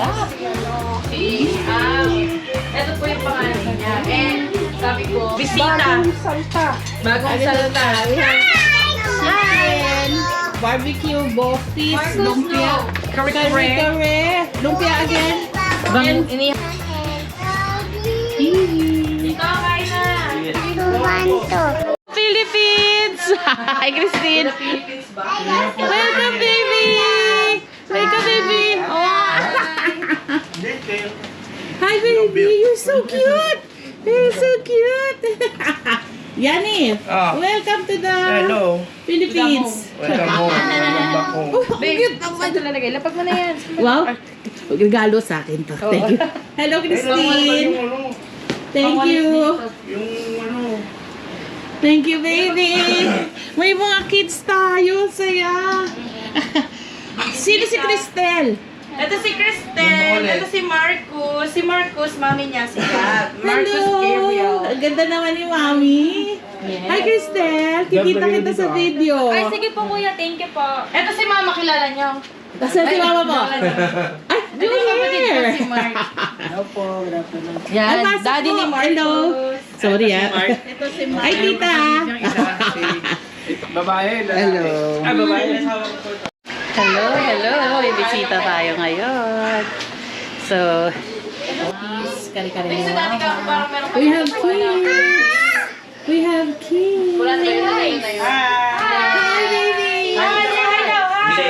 sarap. Ito po yung pangalan niya. And sabi ko, bisita. Bagong salta. Bagong salta. We have chicken, barbecue, bofis, lumpia, kare-kare, lumpia again. And ikaw, kain na. Philippines! Hi, Christine! Philippines ba? Welcome, baby! Welcome, baby! Oh. Hi, baby! You're so cute! You're so cute! Yani, welcome to the Philippines. Welcome home. Welcome back home. Oh, Babe, cute! saan ito lalagay? Lapag mo na yan. Wow! Regalo sa akin to. Thank you. Hello, Christine! Thank you! Yung ano. Thank you, baby! May mga kids tayo. Saya! Sino si Cristel? Ito si Cristel. Ito si Marcus. Si Marcus, mami niya si Gab. Marcus Hello! Gabriel. Ang ganda naman ni Mami. Yes. Hi, Cristel! Kikita kita sa video. Ay, sige po kuya, thank you po. Ito si Mama, kilala niyo. Nasaan si Mama mo? Ay, Ito yung kapatid ko here! si Mark. Ay, Yan, pasok daddy po. ni Marcus. Hello. Sorry ah. Ito si Mark. Ay, tita. Babae. Hello. Ah, babae. Hello, hello. May bisita tayo ngayon. So, kari-kari Kasi dati ka parang meron We have kids. We have kids. Wala tayo na yun. Hi, baby. Say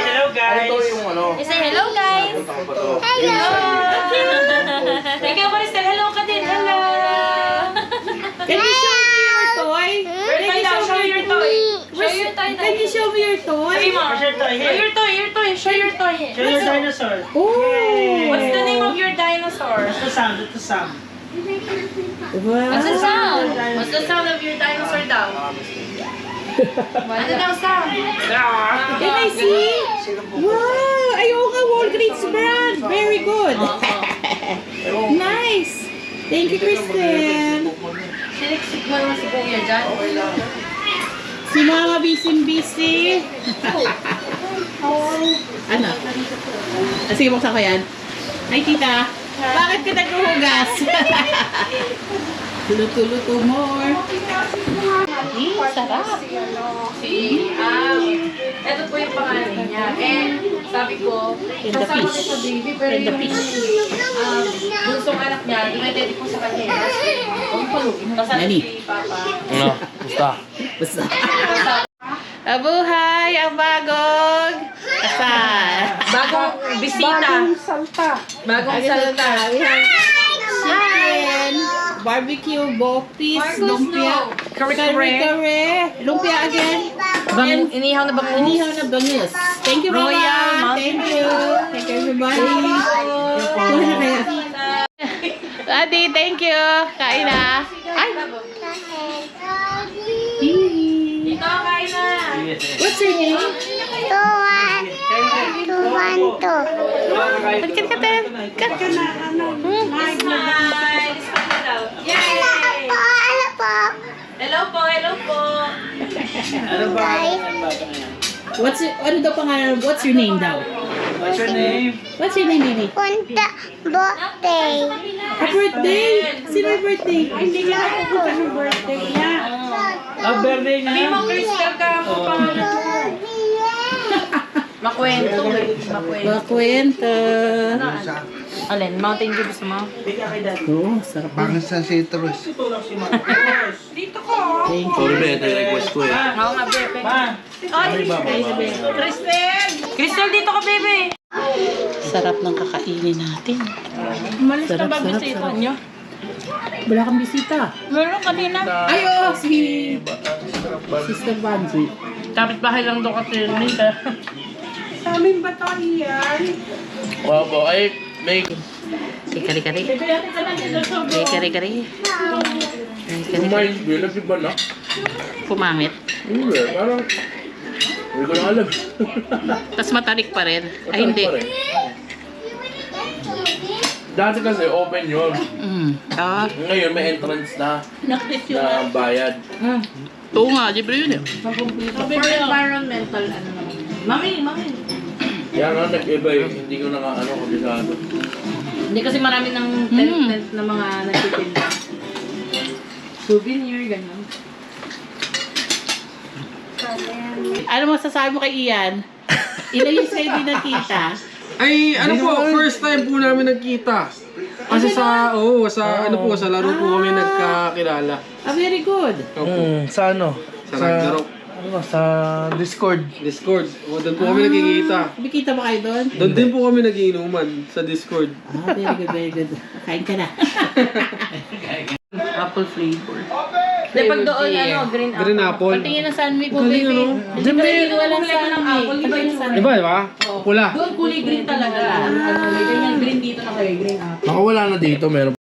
hello, guys. Ito yung ano. Say hello guys! Hello. Ikaw, Cristel, hello ka din. Hello. Can you show me your toy? Birthday daw, show your toy. Show your toy na. Can you show me your toy? Sabi mo, show your toy, your toy. Show your toy. Show your dinosaur. Oh! What's the name of your dinosaur? Ito sound, ito sound. Wow. What's the sound? What's the sound of your dinosaur daw? Ano daw sound? Can I see? Wow! Ayoko Walgreens brand. Very good. Nice. Thank you, Kristen. Siniksik mo naman si Kuya dyan. Si Mama busy. Ano? Ah, sige, buksan ko yan. Hi, tita. Bakit ka naghuhugas? Luto-luto more. Sarap. Ito po yung pangalan niya. And sabi ko, And the kasama fish. ko sa baby, pero And the yung fish. bunsong anak niya, dumedede po sa kanya. Kasama Nani? si Papa. Ano? Basta. Basta. Abuhay ang bagong kasal. Bagong bisita. Bagong salta. Bagong salta. We have chicken, barbecue, bofis, Marcus, lumpia, no. kare-kare, lumpia again, and Inihaw na bangus. inihaw na bangus. Thank you, Mama. Royal Thank you. Thank you, everybody. Kuha na kaya. Adi, thank you. Kain na. Ay! Ikaw, kain na. What's your name? Pagkat ka tayo. Smile. Smile daw. Yay! Hello po, hello po. Ano ba? Ano daw pangalan? What's your name daw? What's your name? What's your name, baby? A birthday? Sino yung birthday? Hindi nga ako punta ng birthday niya. Ah, birthday Sabi mo, niya. Crystal ka mo pangalan. Makwento. Makwento. Makwenta. Alin, Mountain Dew gusto mo? Oo, sarap. Pangit sa citrus. Dito ko. Thank you. Sorry, be. Ito yung request ko eh. Oo nga, bebe. Ma, Ay, Crystal! Crystal, dito ka, bebe. Sarap ng kakainin natin. Umalis Sarap, na ba sarap, bisita sarap. nyo? Wala kang bisita. Meron kanina. Ay, oo, si Sister Banji. Kapit bahay lang doon kasi nila. Opo, ay, may... Si Kari-Kari. Si Kari-Kari. Kumain, be. Nag-iba na. Pumangit. Hindi, parang... Hindi ko na alam. Tapos matarik pa rin. Ay, hindi. Dati kasi open yun. Ah. Ngayon may entrance na bayad. Oo nga, libre yun eh. For environmental, ano naman. Mami. Yan nga, nag-iba eh. Hindi ko naka-ano, kabisado. Hindi kasi marami ng tent na mga nagtitinda. Souvenir, ganyan. Ano masasabi mo kay Ian? Ilan years kayo din nakita? Ay, ano po, first time po namin nagkita. Kasi sa laro po kami nagkakilala. Ah, very good. Opo. Sa ano? Sa Ragnarok. Ano, sa Discord. Discord. O, doon po kami nagkikita. Kumikita ba kayo doon? Doon din po kami nagiinuman sa Discord. Ah, very good, very good. Kain ka na. Apple flavor. Hindi, pag doon, green apple. Green apple. Patingin ng sunmi ko, Galing, baby. ano? Hindi ba yung walang Kulay ka ng apple, sunmi? iba yung sunmi. Diba, diba? Pula. Doon kulay green talaga. May ganyan green dito na kayo, green apple. Nakawala na dito, meron